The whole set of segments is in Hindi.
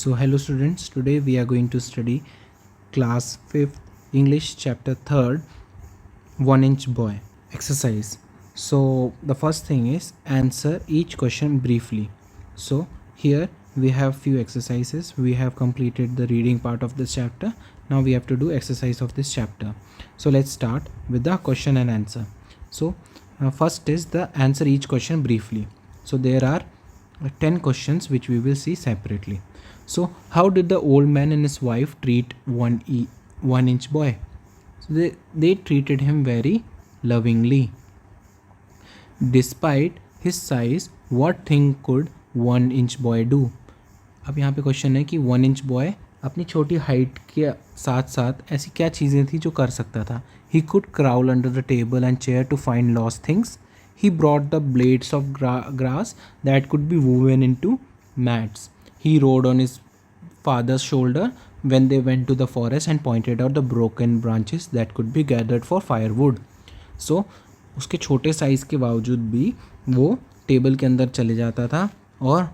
So hello students, today we are going to study class 5th English chapter 3rd 1-inch boy exercise. So the first thing is answer each question briefly. So here we have few exercises. We have completed the reading part of this chapter. Now we have to do exercise of this chapter. So let's start with the question and answer. So first is the answer each question briefly. So there are 10 questions which we will see separately. So how did the old man and his wife treat 1-inch boy? So they treated him very lovingly. Despite his size, what thing could 1-inch boy do? अब यहाँ पे क्वेश्चन है कि 1-inch boy अपनी छोटी हाइट के साथ साथ ऐसी क्या चीज़ें थी जो कर सकता था. He could crawl under the table and chair to find lost things. He brought the blades of grass that could be woven into mats. He rode on his father's shoulder when they went to the forest and pointed out the broken branches that could be gathered for firewood. So उसके छोटे साइज़ के बावजूद भी वो टेबल के अंदर चले जाता था और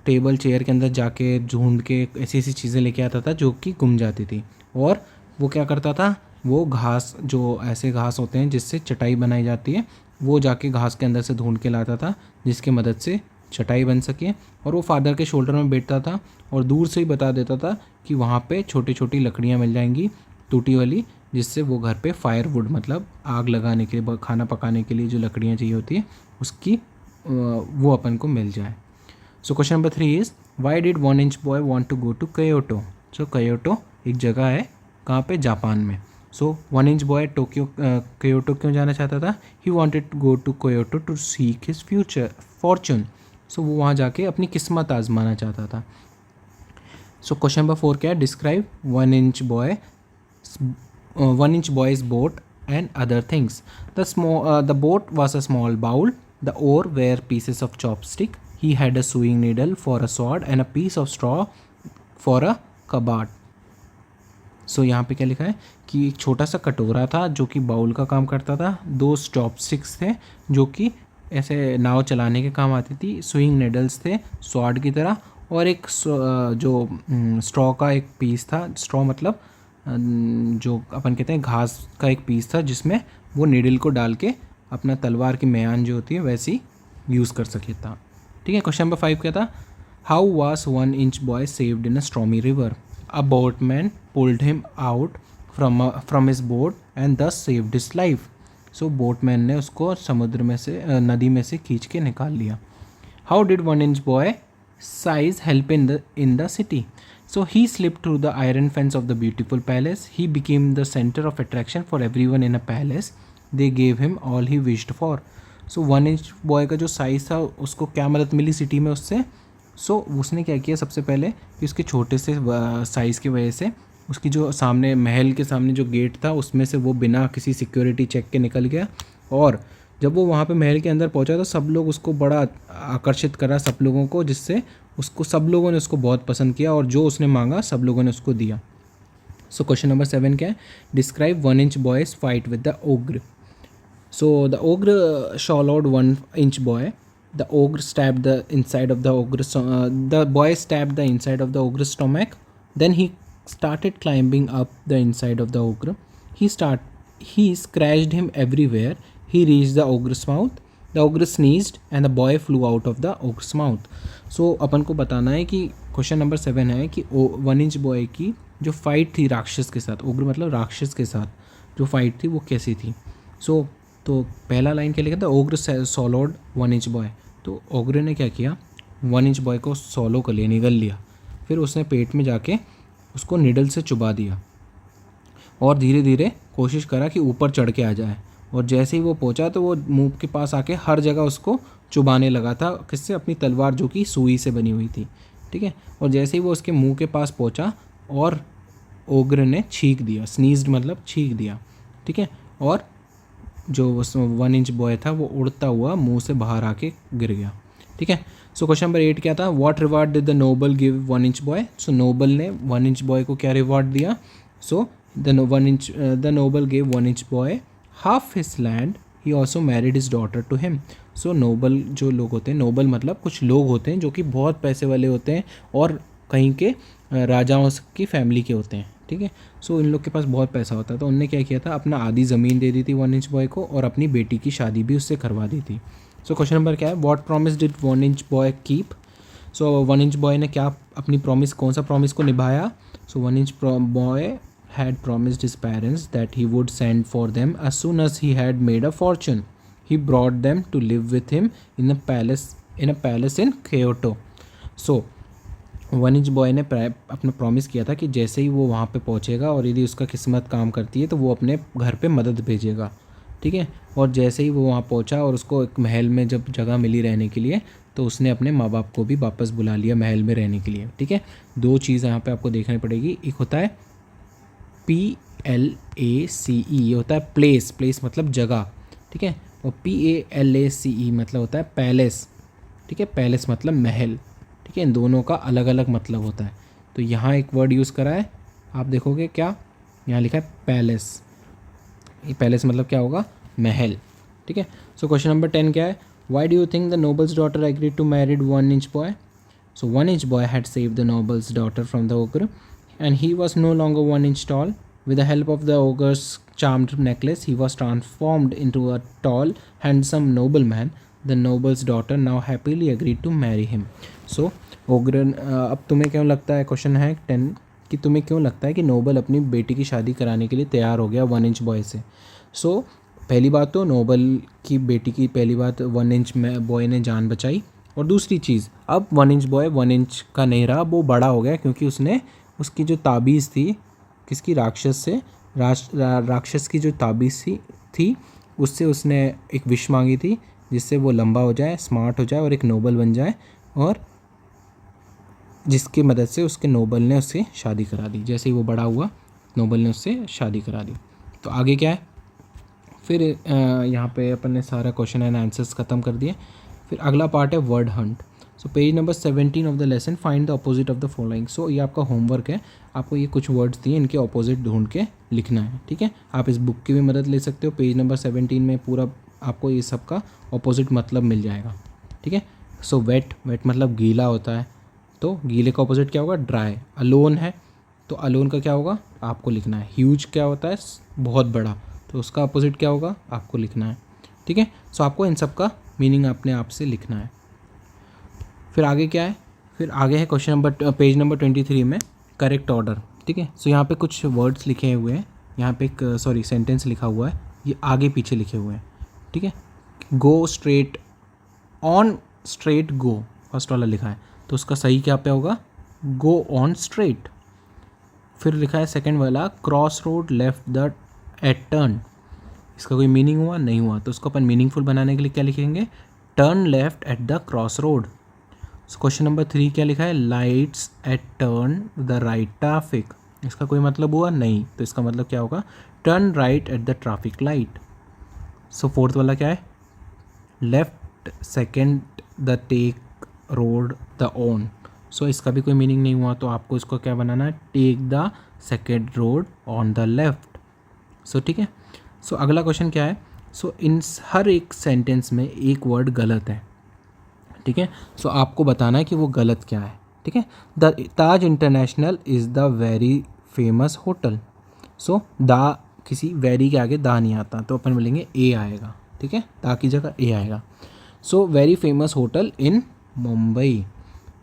टेबल चेयर के अंदर जाके ढूंढ के ऐसी ऐसी चीज़ें लेके आता था जो कि गुम जाती थी. और वो क्या करता था, वो घास, जो ऐसे घास होते हैं जिससे चटाई बनाई जाती है, वो जाके घास के अंदर से ढूंढ के लाता था जिसकी मदद से चटाई बन सके. और वो फादर के शोल्डर में बैठता था और दूर से ही बता देता था कि वहाँ पे छोटी छोटी लकड़ियाँ मिल जाएंगी टूटी वाली, जिससे वो घर पे फायरवुड मतलब आग लगाने के लिए, खाना पकाने के लिए जो लकड़ियाँ चाहिए होती है उसकी वो अपन को मिल जाए. So question number 3 is why did 1-inch boy want to go to Kyoto. So Kyoto एक जगह है कहाँ पे, जापान में. सो 1-inch बॉय क्योटो क्यों जाना चाहता था? He wanted to go to Kyoto to seek his future fortune. So वो वहाँ जाके अपनी किस्मत आजमाना चाहता था. सो क्वेश्चन नंबर 4 क्या है? Describe 1-inch boy's boat and other things. The boat was a small bowl. The oar were pieces of chopstick. He had a sewing needle for a sword and a piece of straw for a cupboard. So यहाँ पे क्या लिखा है कि एक छोटा सा कटोरा था जो कि बाउल का काम करता था, 2 चॉपस्टिक्स थे जो कि ऐसे नाव चलाने के काम आती थी, स्विंग नेडल्स थे स्वॉर्ड की तरह, और एक जो स्ट्रॉ का एक पीस था. स्ट्रॉ मतलब जो अपन कहते हैं घास का एक पीस था जिसमें वो नीडल को डाल के अपना तलवार की म्यान जो होती है वैसी यूज़ कर सके था. ठीक है. क्वेश्चन नंबर 5 क्या था? How was 1-inch boy saved in a stormy river. A boatman pulled him out from his boat and दस सेव्ड हिज लाइफ. सो बोटमैन ने उसको समुद्र में से, नदी में से खींच के निकाल लिया. How did 1-inch boy size help in the city. So he slipped through the iron fence of the beautiful palace. He became the centre of attraction for everyone in a palace. They gave him all he wished for. So 1-inch boy का जो साइज़ था उसको क्या मदद मिली सिटी में उससे. सो उसने क्या किया, सबसे पहले कि उसके छोटे से साइज़ की वजह से उसकी जो सामने महल के सामने जो गेट था उसमें से वो बिना किसी सिक्योरिटी चेक के निकल गया. और जब वो वहाँ पे महल के अंदर पहुँचा तो सब लोग उसको बड़ा आकर्षित करा, सब लोगों को, जिससे उसको सब लोगों ने उसको बहुत पसंद किया और जो उसने मांगा सब लोगों ने उसको दिया. सो क्वेश्चन नंबर 7 क्या है? Describe 1-inch boys fight with the ogre. So the ogre swallowed 1-inch boy. The ogre stabbed the inside of the ogre's. The boy stabbed the inside of the ogre's stomach. Then he started climbing up the inside of the ogre. He scratched him everywhere. He reached the ogre's mouth. The ogre sneezed and the boy flew out of the ogre's mouth. So अपन को बताना है कि क्वेश्चन नंबर 7 है कि 1-inch boy की जो फाइट थी राक्षस के साथ, ओग्र मतलब राक्षस के साथ जो फाइट थी वो कैसी थी. सो तो पहला लाइन क्या लिखा था? ओग्र सॉलोड 1-inch बॉय. तो ओग्र ने क्या किया, 1-inch बॉय को सॉलो कर लिया, निगल लिया. फिर उसने पेट में जाके उसको निडल से चुबा दिया और धीरे धीरे कोशिश करा कि ऊपर चढ़ के आ जाए. और जैसे ही वो पहुंचा तो वो मुंह के पास आके हर जगह उसको चुबाने लगा था. किससे? अपनी तलवार जो कि सुई से बनी हुई थी. ठीक है. और जैसे ही वो उसके मुंह के पास पहुंचा और ओग्र ने छींक दिया, स्नीज्ड मतलब छींक दिया. ठीक है. और जो 1-inch बॉय था वो उड़ता हुआ मुंह से बाहर आके गिर गया. ठीक है. सो क्वेश्चन नंबर 8 क्या था? What reward did the noble give 1-inch boy. So noble ने 1-inch बॉय को क्या रिवार्ड दिया? So the noble give 1-inch boy half his land. He also married his daughter to him. So noble जो लोग होते हैं, नोबल मतलब कुछ लोग होते हैं जो कि बहुत पैसे वाले होते हैं और कहीं के राजाओं की फैमिली के होते हैं, ठीक है। सो इन लोग के पास बहुत पैसा होता है, तो उनने क्या किया था, अपना आधी ज़मीन दे दी थी 1 इंच बॉय को और अपनी बेटी की शादी भी उससे करवा दी थी। सो क्वेश्चन नंबर क्या है, what promise did 1 inch boy keep. So 1 inch boy ने क्या अपनी प्रॉमिस, कौन सा प्रॉमिस को निभाया। सो 1 inch boy had promised his parents that he would send for them as soon as he had made a fortune. He brought them to live with him in a palace in Kyoto. So 1 inch boy ने अपना प्रॉमिस किया था कि जैसे ही वो वहाँ पे पहुँचेगा और यदि उसका किस्मत काम करती है तो वो अपने घर पे मदद भेजेगा, ठीक है। और जैसे ही वो वहाँ पहुँचा और उसको एक महल में जब जगह मिली रहने के लिए, तो उसने अपने माँ बाप को भी वापस बुला लिया महल में रहने के लिए, ठीक है। दो चीज़ यहाँ पे आपको देखनी पड़ेगी, एक होता है PLACE, ये होता है प्लेस, प्लेस मतलब जगह, ठीक है। और PALACE मतलब होता है पैलेस, ठीक है। पैलेस मतलब महल, ठीक है। इन दोनों का अलग अलग मतलब होता है। तो यहाँ एक वर्ड यूज़ करा है, आप देखोगे क्या, यहाँ लिखा है पैलेस। ये पैलेस मतलब क्या होगा, महल, ठीक है। सो क्वेश्चन नंबर 10 क्या है, why do you think the noble's daughter agree to married 1 inch boy. So 1 inch boy had save the noble's daughter from the ogre and he was no longer 1 inch tall. With the help of the ogre's charmed necklace, he was transformed into a tall, handsome nobleman. The noble's daughter now happily agreed to marry him. So, ogre, अब तुम्हें क्यों लगता है, क्वेश्चन है 10 कि तुम्हें क्यों लगता है कि नोबल अपनी बेटी की शादी कराने के लिए तैयार हो गया 1 इंच बॉय से। सो पहली बात तो नोबल की बेटी की पहली बात 1 इंच बॉय ने जान बचाई, और दूसरी चीज़ अब 1 इंच बॉय 1 इंच का नहीं रहा, वो बड़ा हो गया क्योंकि उसने उसकी जो ताबीज़ थी, किसकी, राक्षस से, राक्षस की जो ताबीज़ थी उससे उसने एक विश मांगी थी जिससे वो लंबा हो जाए, स्मार्ट हो जाए और एक नोबल बन जाए, और जिसकी मदद से उसके नोबल ने उससे शादी करा दी। जैसे ही वो बड़ा हुआ नोबल ने उससे शादी करा दी। तो आगे क्या है, फिर यहाँ पे अपन ने सारा क्वेश्चन एंड आंसर्स ख़त्म कर दिए। फिर अगला पार्ट है word hunt. So page number 17 of the lesson, find the opposite of the following. So ये आपका होमवर्क है, आपको ये कुछ वर्ड्स दिए, इनके अपोजिट ढूंढ के लिखना है, ठीक है। आप इस बुक की भी मदद ले सकते हो, पेज नंबर 17 में पूरा आपको ये सब का अपोजिट मतलब मिल जाएगा, ठीक है। सो वेट, वेट मतलब गीला होता है, तो गीले का अपोजिट क्या होगा, ड्राई। अलोन है, तो अलोन का क्या होगा, आपको लिखना है। ह्यूज क्या होता है, बहुत बड़ा, तो उसका अपोजिट क्या होगा, आपको लिखना है, ठीक है। सो आपको इन सब का मीनिंग अपने आप से लिखना है। फिर आगे क्या है, फिर आगे है क्वेश्चन नंबर, पेज नंबर 23 में करेक्ट ऑर्डर, ठीक है। सो यहाँ पे कुछ वर्ड्स लिखे हुए हैं, यहाँ पे एक सेंटेंस लिखा हुआ है, ये आगे पीछे लिखे हुए हैं, ठीक है। Go straight, on straight go, first वाला लिखा है, तो उसका सही क्या पे होगा, गो ऑन स्ट्रेट। फिर लिखा है सेकंड वाला, cross road left the at turn, इसका कोई मीनिंग हुआ, नहीं हुआ, तो उसको अपन मीनिंगफुल बनाने के लिए क्या लिखेंगे, turn left at the cross road. Question number 3 क्या लिखा है, lights at turn the right traffic, इसका कोई मतलब हुआ, नहीं, तो इसका मतलब क्या होगा, turn right at the traffic light. So fourth वाला क्या है, left second the take road the on. So इसका भी कोई मीनिंग नहीं हुआ, तो आपको इसको क्या बनाना है, take the second road on the left. So ठीक है। सो अगला क्वेश्चन क्या है, सो इन हर एक सेंटेंस में एक वर्ड गलत है, ठीक है। सो आपको बताना है कि वो गलत क्या है, ठीक है। The Taj International is the very famous hotel. So the, किसी वेरी के आगे दा नहीं आता, तो अपन बोलेंगे ए आएगा, ठीक है, दा की जगह ए आएगा। So very famous hotel in Mumbai,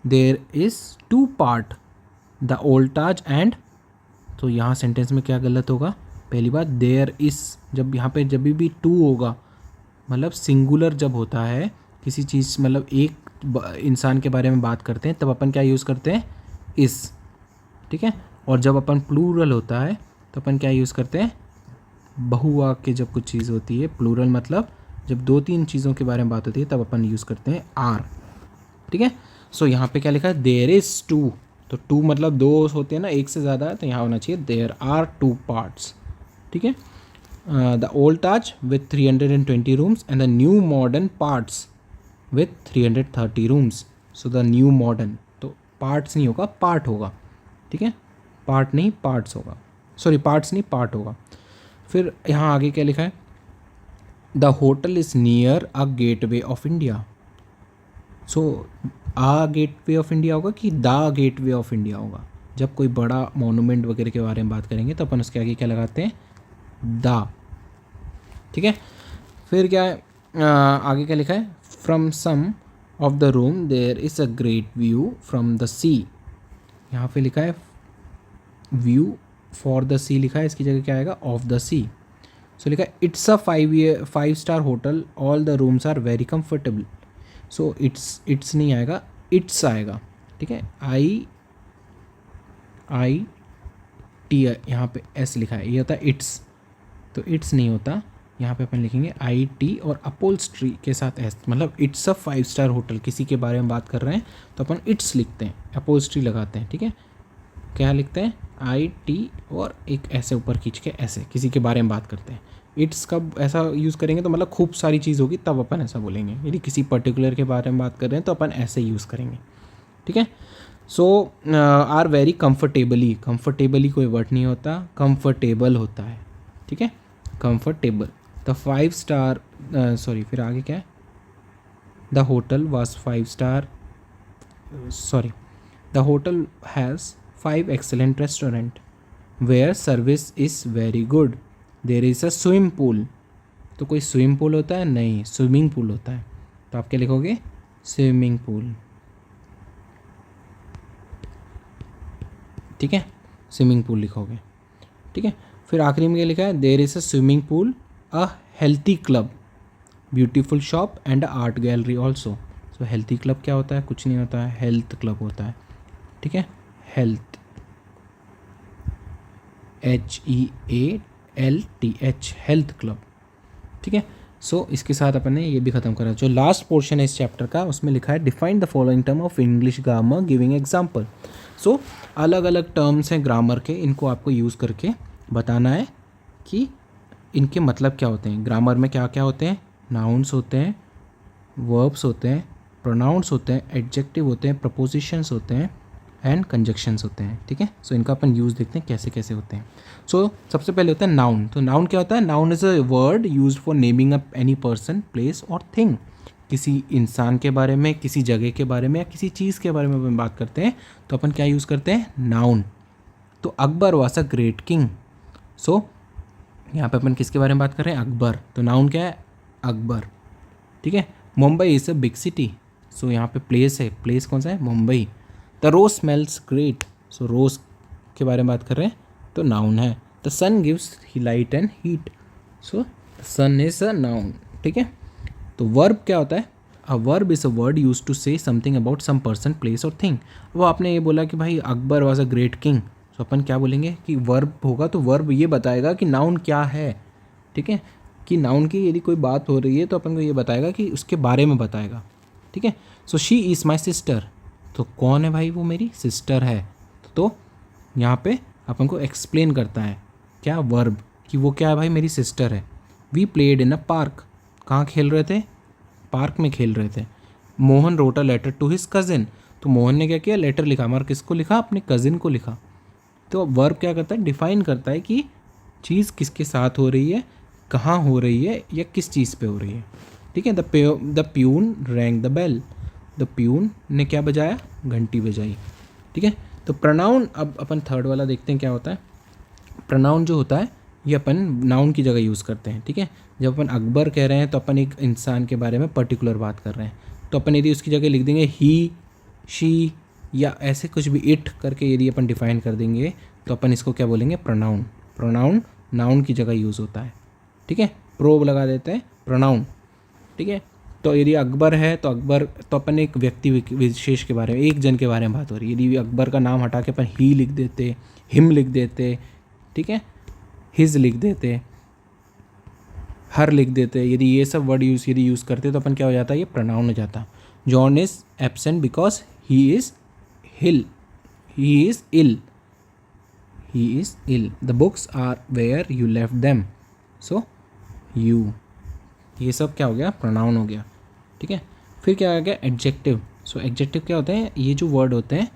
there is 2 part, the old Taj end, तो यहाँ सेंटेंस में क्या गलत होगा, पहली बात देयर इज़, जब यहाँ पे जब भी 2 होगा, मतलब सिंगुलर जब होता है किसी चीज़, मतलब एक इंसान के बारे में बात करते हैं तब अपन क्या यूज़ करते हैं, इस, ठीक है। और जब अपन प्लूरल होता है तो अपन क्या यूज़ करते हैं, बहुवाक्य जब कुछ चीज़ होती है, प्लूरल मतलब जब 2-3 चीज़ों के बारे में बात होती है तब अपन यूज़ करते हैं आर, ठीक है। सो यहाँ पे क्या लिखा है, देयर इज़ 2, तो 2 मतलब 2 होते हैं ना, एक से ज़्यादा है, तो यहाँ होना चाहिए देयर आर 2 पार्ट्स, ठीक है। The old Taj with 320 rooms and the new modern parts with 330 rooms. So the new modern, तो पार्ट्स नहीं होगा, पार्ट होगा, ठीक है, पार्ट नहीं पार्ट्स होगा, सॉरी पार्ट्स नहीं पार्ट होगा। फिर यहाँ आगे क्या लिखा है, the hotel is near a gateway of India. So a gateway of India होगा कि द गेटवे ऑफ इंडिया होगा, जब कोई बड़ा मोनूमेंट वगैरह के बारे में बात करेंगे तो अपन उसके आगे क्या लगाते हैं, द। ठीक है, फिर क्या है, आगे क्या लिखा है, from some of the room there is a great view from the sea. यहाँ पे लिखा है व्यू फॉर द सी लिखा है, इसकी जगह क्या आएगा, ऑफ द सी। सो लिखा है it's a 5 star hotel, all the rooms are very comfortable. So it's नहीं आएगा, इट्स आएगा। ठीक है, आई टी, यहाँ पे एस लिखा है, ये होता है इट्स, तो इट्स नहीं होता, यहाँ पे अपन लिखेंगे आई टी और अपहोल्स्ट्री के साथ एस, मतलब इट्स अ 5 स्टार होटल, किसी के बारे में बात कर रहे हैं तो अपन इट्स लिखते हैं, अपहोल्स्ट्री लगाते हैं। ठीक है, क्या लिखते हैं, आई टी और एक ऐसे ऊपर खींच के ऐसे किसी के बारे में बात करते हैं। इट्स का ऐसा यूज़ करेंगे तो मतलब खूब सारी चीज़ होगी तब अपन ऐसा बोलेंगे, यदि किसी पर्टिकुलर के बारे में बात कर रहे हैं तो अपन ऐसे यूज़ करेंगे। ठीक है, सो आर वेरी कंफर्टेबली, कंफर्टेबली कोई वर्ड नहीं होता, कंफर्टेबल होता है। ठीक है, कंफर्टेबल। द 5 स्टार, सॉरी फिर आगे क्या है, the hotel was 5 star, sorry the hotel has 5 excellent restaurant where service is very good, there is a swimming pool। तो कोई स्विमिंग पूल होता है, नहीं, स्विमिंग पूल होता है, तो आप क्या लिखोगे, स्विमिंग पूल। ठीक है, स्विमिंग पूल लिखोगे। ठीक है, फिर आखिरी में क्या लिखा है, there is a swimming pool, a healthy club, beautiful shop and art gallery also. So healthy club क्या होता है, कुछ नहीं होता है, हेल्थ क्लब होता है। ठीक है, हेल्थ, HEALTH, हेल्थ क्लब। ठीक है, सो इसके साथ अपन ने ये भी ख़त्म करा। जो लास्ट पोर्शन है इस चैप्टर का उसमें लिखा है define the following term of English grammar giving example. So अलग अलग टर्म्स हैं ग्रामर के, इनको आपको यूज़ करके बताना है कि इनके मतलब क्या होते हैं। ग्रामर में क्या क्या होते हैं, नाउन्स होते हैं, वर्ब्स होते हैं, प्रोनाउंस होते हैं, एडजेक्टिव होते हैं, प्रपोजिशंस होते हैं एंड कंजक्शंस होते हैं। ठीक है, सो इनका अपन यूज़ देखते हैं कैसे कैसे होते हैं। सो सबसे पहले होता है नाउन। तो नाउन क्या होता है, noun is a word used for naming up any person, place और थिंग। किसी इंसान के बारे में, किसी जगह के बारे में या किसी चीज़ के बारे में अपन बात करते हैं तो अपन क्या यूज़ करते हैं, नाउन। तो Akbar was a great king. So यहाँ पे अपन किसके बारे में बात कर रहे हैं, अकबर, तो नाउन क्या है, अकबर। ठीक है, Mumbai is a big city. So यहाँ पे प्लेस है, प्लेस कौन सा है, Mumbai. The rose smells great. So rose के बारे में बात कर रहे हैं तो नाउन है। The sun gives light and heat. So sun is a noun. ठीक है, तो वर्ब क्या होता है, a verb is a word use to say something about some person, place और थिंग। वो आपने ये बोला कि भाई Akbar was a great king, तो अपन क्या बोलेंगे कि वर्ब होगा, तो वर्ब ये बताएगा कि नाउन क्या है। ठीक है, कि नाउन की यदि कोई बात हो रही है तो अपन को ये बताएगा कि उसके बारे में बताएगा। ठीक है, so she is my sister. तो कौन है भाई, वो मेरी सिस्टर है। तो यहाँ पे अपन को एक्सप्लेन करता है क्या, वर्ब, कि वो क्या है भाई, मेरी सिस्टर है। We played in a park. कहाँ खेल रहे थे, पार्क में खेल रहे थे। Mohan wrote a letter to his cousin. तो मोहन ने क्या किया, लेटर लिखा, मगर किसको लिखा, अपने कज़िन को लिखा। तो वर्ब क्या करता है, डिफाइन करता है कि चीज़ किसके साथ हो रही है, कहाँ हो रही है या किस चीज़ पे हो रही है। ठीक है, the peon rang the bell. The peon ने क्या बजाया, घंटी बजाई। ठीक है, तो प्रोनाउन, अब अपन थर्ड वाला देखते हैं क्या होता है। प्रोनाउन जो होता है ये अपन नाउन की जगह यूज़ करते हैं। ठीक है, जब अपन अकबर कह रहे हैं तो अपन एक इंसान के बारे में पर्टिकुलर बात कर रहे हैं, तो अपन यदि उसकी जगह लिख देंगे ही, शी या ऐसे कुछ भी, इट करके यदि अपन डिफाइन कर देंगे तो अपन इसको क्या बोलेंगे, प्रोनाउन। प्रोनाउन नाउन की जगह यूज़ होता है। ठीक है, प्रो लगा देते हैं, प्रोनाउन। ठीक है, तो यदि अकबर है तो अकबर, तो अपन एक व्यक्ति विशेष के बारे में, एक जन के बारे में बात हो रही है। यदि अकबर का नाम हटा के अपन ही लिख देते, हिम लिख देते, ठीक है, हिज लिख देते, हर लिख देते, यदि ये सब वर्ड यूज़ करते तो अपन क्या हो जाता है, ये प्रोनाउन हो जाता। John is absent because he is ill. He is ill. The books are where you left them. So you, ये सब क्या हो गया, प्रोनाउन हो गया। ठीक है, फिर क्या आ गया, एडजेक्टिव। सो एडजेक्टिव क्या होते हैं, ये जो वर्ड होते हैं,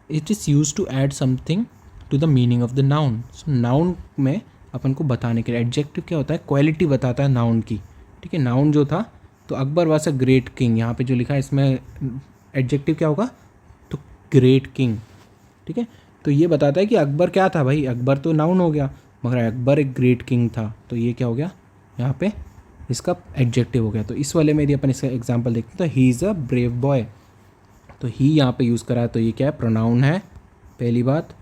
it is use to add something to the meaning of the noun. So noun में अपन को बताने के लिए एडजेक्टिव क्या होता है, क्वालिटी बताता है नाउन की। ठीक है, नाउन जो था तो Akbar was a great king, यहाँ पे जो लिखा है इसमें एडजेक्टिव क्या होगा, तो ग्रेट किंग। ठीक है, तो ये बताता है कि अकबर क्या था भाई, अकबर तो नाउन हो गया, मगर अकबर एक ग्रेट किंग था, तो ये क्या हो गया यहाँ पे, इसका एडजेक्टिव हो गया। तो इस वाले में यदि अपन इसका एग्जांपल देखते हैं तो he is a brave boy, तो ही यहाँ पे यूज़ करा है, तो ये क्या है, प्रोनाउन है, पहली बात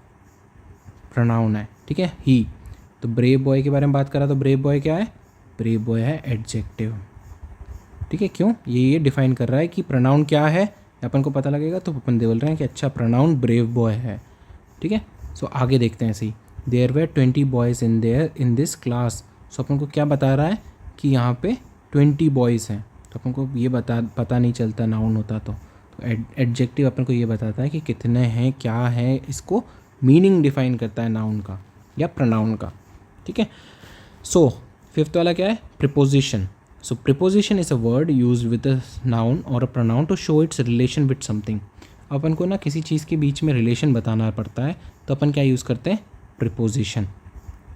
प्रोनाउन है, ठीक है ही। तो ब्रेव बॉय के बारे में बात करा तो ब्रेव बॉय क्या है, ब्रेव बॉय है एडजेक्टिव, ठीक है। क्यों, ये डिफाइन कर रहा है कि प्रोनाउन क्या है, अपन को पता लगेगा, तो अपन बोल रहे हैं कि अच्छा प्रोनाउन ब्रेव बॉय है, ठीक है। सो आगे देखते हैं ऐसे ही, there were 20 boys in this class. So अपन को क्या बता रहा है कि यहाँ पे 20 बॉयज़ हैं, तो अपन को ये पता नहीं चलता नाउन होता तो एडजेक्टिव अपन को ये बताता है कि कितने हैं, क्या है, इसको मीनिंग डिफाइन करता है नाउन का या प्रोनाउन का, ठीक है। सो फिफ्थ वाला क्या है, preposition. So preposition is a word use with a noun और a pronoun to show its relation with something. अपन को ना किसी चीज़ के बीच में रिलेशन बताना पड़ता है, तो अपन क्या यूज़ करते हैं, प्रीपोजिशन,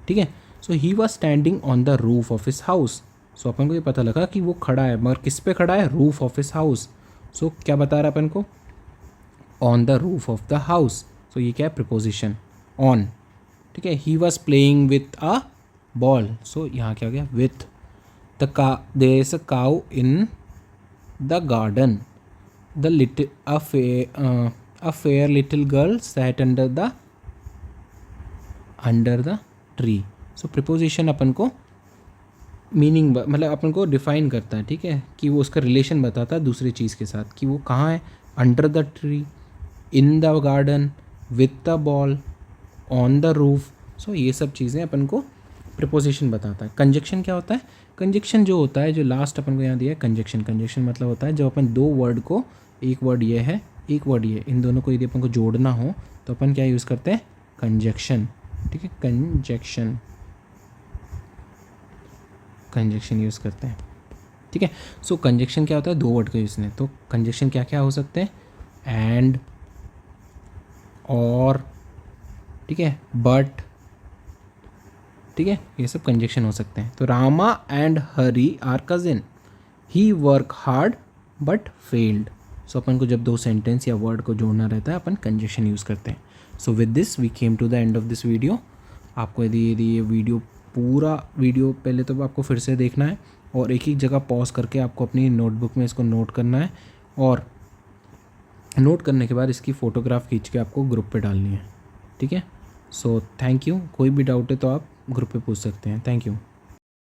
ठीक है। So he was standing on the roof of his house. So अपन को ये पता लगा कि वो खड़ा है, मगर किस पे खड़ा है, roof of his house. So क्या बता रहा है अपन को, on the roof of the house. So ये क्या है, प्रीपोजिशन, ऑन, ठीक है। He was playing with a ball. So यहाँ क्या हो गया, with the there is a cow in the garden, the little a fair little girl sat under the tree। So preposition अपन को मीनिंग मतलब अपन को डिफाइन करता है, ठीक है, कि वो उसका रिलेशन बताता है दूसरी चीज़ के साथ, कि वो कहाँ है, under the tree, in the garden, with the ball, on the roof. So ये सब चीज़ें अपन को प्रिपोजिशन बताता है। कंजक्शन क्या होता है, कंजक्शन जो होता है, जो लास्ट अपन को यहाँ दिया है कंजक्शन, कंजक्शन मतलब होता है जब अपन दो वर्ड को, एक वर्ड ये है, एक वर्ड ये, इन दोनों को यदि अपन को जोड़ना हो तो अपन क्या यूज़ करते हैं, कंजक्शन, ठीक है, कंजक्शन, कंजक्शन यूज़ करते हैं, ठीक है। सो कंजक्शन क्या होता है, दो वर्ड का यूज़ नहीं, तो कंजक्शन क्या क्या हो सकते हैं, एंड, और, ठीक है, बट, ठीक है, ये सब कंजक्शन हो सकते हैं। तो Rama and Hari are cousin, he work hard but failed. So अपन को जब दो सेंटेंस या वर्ड को जोड़ना रहता है अपन कंजक्शन यूज़ करते हैं। So with this we came to the end of this video. आपको यदि ये वीडियो पूरा वीडियो पहले तो आपको फिर से देखना है और एक एक जगह पॉज करके आपको अपनी नोटबुक में इसको नोट करना है, और नोट करने के बाद इसकी फ़ोटोग्राफ खींच के आपको ग्रुप पे डालनी है, ठीक है। सो थैंक यू, कोई भी डाउट है तो आप ग्रुप पे पूछ सकते हैं। Thank you.